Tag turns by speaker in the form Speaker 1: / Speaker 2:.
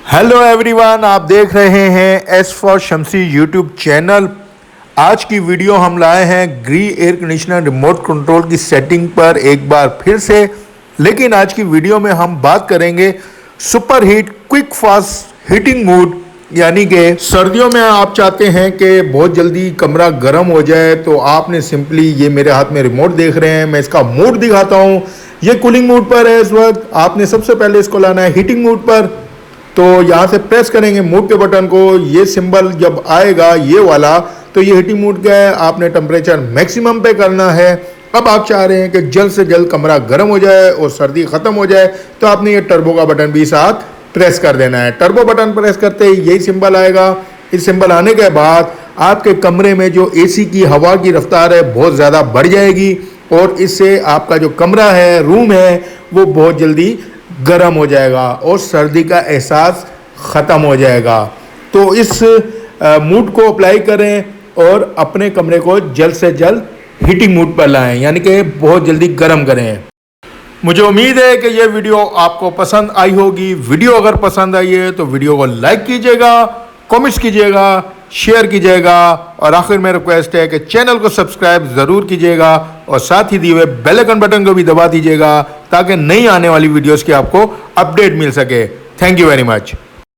Speaker 1: Hello everyone, आप देख रहे हैं S for Shamsi YouTube channel. आज की वीडियो हम लाए हैं ग्री एयर कंडीशनर रिमोट कंट्रोल की सेटिंग पर एक बार फिर से। लेकिन आज की वीडियो में हम बात करेंगे super heat quick fast heating mode, यानी कि सर्दियों में आप चाहते हैं कि बहुत जल्दी कमरा गर्म हो जाए, तो आपने सिंपली ये मेरे हाथ में रिमोट देख रहे हैं, मैं इसका मोड दिखाता हूँ। ये कूलिंग मोड पर है इस वक्त। आपने सबसे पहले इसको लाना है हीटिंग मोड पर। तो यहाँ से प्रेस करेंगे मोड के बटन को। ये सिंबल जब आएगा ये वाला, तो ये हीटिंग मोड का है। आपने टेम्परेचर मैक्सिमम पे करना है। अब आप चाह रहे हैं कि जल्द से जल्द कमरा गर्म हो जाए और सर्दी ख़त्म हो जाए, तो आपने ये टर्बो का बटन भी साथ प्रेस कर देना है। टर्बो बटन प्रेस करते ही यही सिंबल आएगा। इस सिंबल आने के बाद आपके कमरे में जो एसी की हवा की रफ्तार है बहुत ज़्यादा बढ़ जाएगी, और इससे आपका जो कमरा है, रूम है, वो बहुत जल्दी गर्म हो जाएगा और सर्दी का एहसास ख़त्म हो जाएगा। तो इस मूड को अप्लाई करें और अपने कमरे को जल्द से जल्द हीटिंग मूड पर लाएं, यानी कि बहुत जल्दी गर्म करें। मुझे उम्मीद है कि यह वीडियो आपको पसंद आई होगी। वीडियो अगर पसंद आई है तो वीडियो को लाइक कीजिएगा, कमेंट्स कीजिएगा, शेयर कीजिएगा, और आखिर में रिक्वेस्ट है कि चैनल को सब्सक्राइब ज़रूर कीजिएगा और साथ ही दिए हुए बेल आइकन बटन को भी दबा दीजिएगा, ताकि नई आने वाली वीडियोस की आपको अपडेट मिल सके। Thank you very much.